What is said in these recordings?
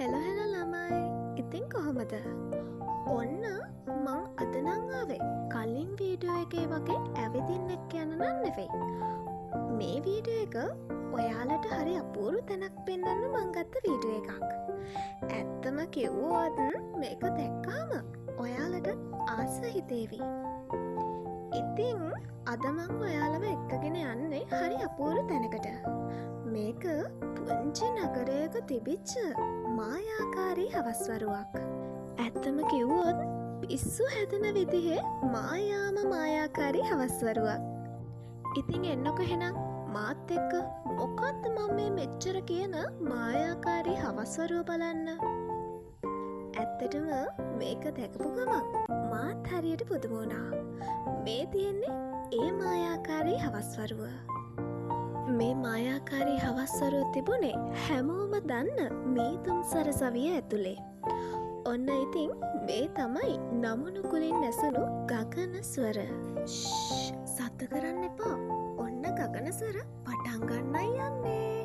හෙල ළමයි ඉතින් කොහොමද? ඔන්න මං අද නං ආවේ කලින් වීඩියෝ එකේ වගේ ඇවිදින්නෙක් යන නන් නෙවෙයි. මේ වීඩියෝ එක ඔයාලට හරි අපූරු තැනක් පෙන්වන්න මං ගත්ත වීඩියෝ එකක්. ඇත්තම කිව්වොත් මේක දැක්කාම ඔයාලට ආස හිතේවි. ඉතින් අද මං ඔයාලව එක්කගෙන යන්නේ හරි අපූරු තැනකට. මේක පුංචි නගරයක තිබිච්ච මායාකාරී හවස්වරුවක්. ඇත්තම කිව්වොත් පිස්සු හැදෙන විදිහේ මායාකාරී හවස්වරුවක්. ඉතින් එන්නකො එහෙනම් මාත් එක්ක මොකක්ද මම මේ මෙච්චර කියන මායාකාරී හවස්වරුව බලන්න. ඇත්තටම මේක දැකපු ගමන් මාත් හරියට පුදුම වුණා. මේ තියෙන්නේ ඒ මායාකාරී හවස්වරුව. මේ මායාකාරී හවස්වරුව තිබුණේ හැමෝම දන්න මීතුම් සරසවිය ඇතුලේ. ඔන්න ඉතින් මේ තමයි නමුනුකුලින් ඇසුණු ගගන ස්වර. සද්ද කරන්න එපා. ඔන්න ගගන ස්වර පටන් ගන්නයි යන්නේ.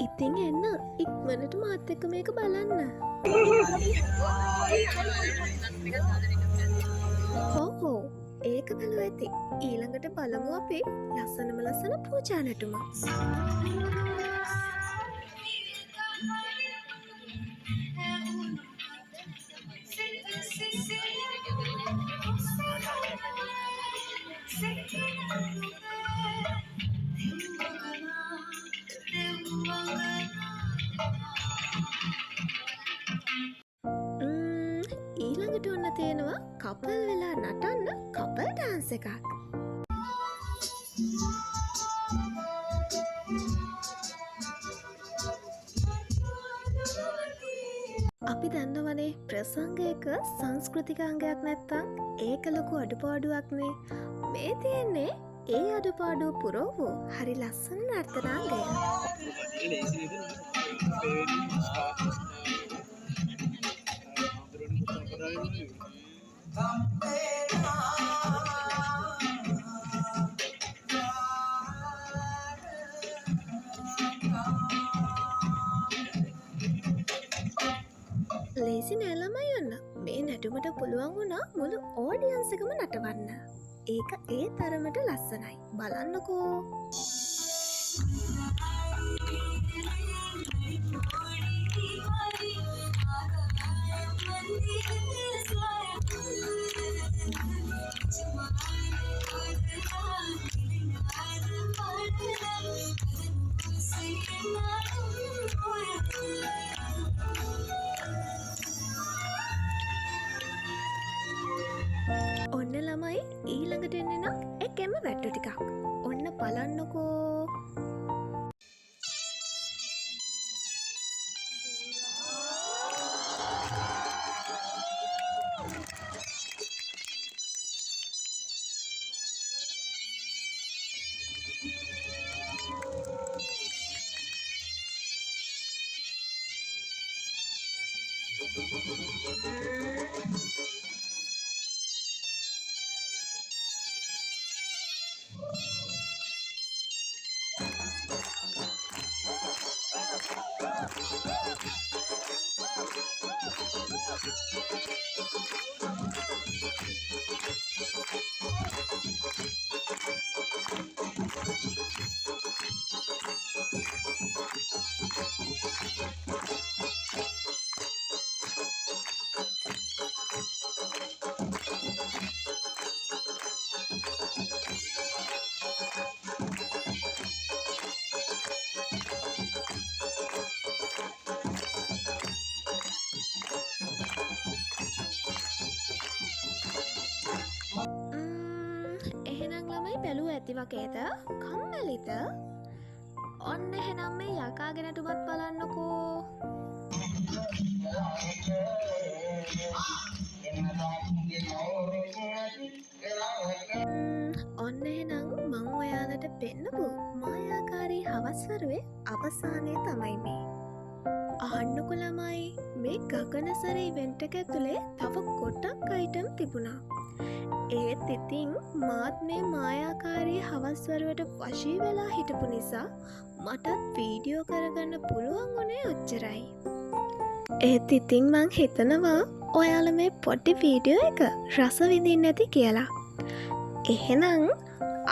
ඉතින් එන්න ඉක්මනට මාත් එක්ක මේක බලන්න. හෝ ඒක බලුව ඇති. ඊළඟට බලමු අපි ලස්සන පූජා නටුම. ඊළඟට ඔන්න තියෙනවා කපල් වෙලා නටන්න කපල් ඩාන්ස් එකක්. අපි දන්නවනේ ප්‍රසංගයක සංස්කෘතික අංගයක් නැත්තම් ඒක ලොකු අඩුපාඩුවක්නේ. මේ තියෙන්නේ ඒ අඩුපාඩුව පුරවපු හරි ලස්සන නර්තනාංගය. ලේසි නෑ ළමයි ඔන්න. මේ නැටුමට පුළුවන් වුණා මුළු ඕඩියන්ස් එකම නටවන්න. ඒක ඒ තරමට ලස්සනයි. බලන්නකෝ. ඔන්න ළමයි ඊළඟට එන්නේ නම් එකෙම වැට්ටු ටිකක්. ඔන්න බලන්නකෝ. බැලුව ඇති වගේද? කම්මැලිද? ඔන්න එහෙනම් මේ යකාගේ නටුමත් බලන්නකෝ. ඔන්න එහෙනම් මං ඔයාලට පෙන්නපු මායාකාරී හවස්වරුවේ අවසානය තමයි මේ. අහන්නකො ළමයි මේ ගගනසර ඉවෙන්ට් එක ඇතුලේ තව ගොඩක් අයිටම් තිබුණා. ඒත් ඉතින් මාත් මේ මායාකාරී හවස්වරුවට වශී වෙලා හිටපු නිසා මටත් වීඩියෝ කරගන්න පුළුවන් වුණේ ඔච්චරයි. ඒත් ඉතිං මං හිතනවා ඔයාල මේ පොඩ්ඩි වීඩියෝ එක රස විඳින්න ඇති කියලා. එහෙනම්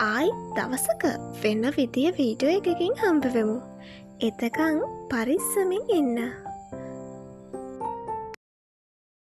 ආයි දවසක වෙන්න විදිය වීඩියෝ එකකින් හම්බවෙමු. එතකං පරිස්සමින් ඉන්න.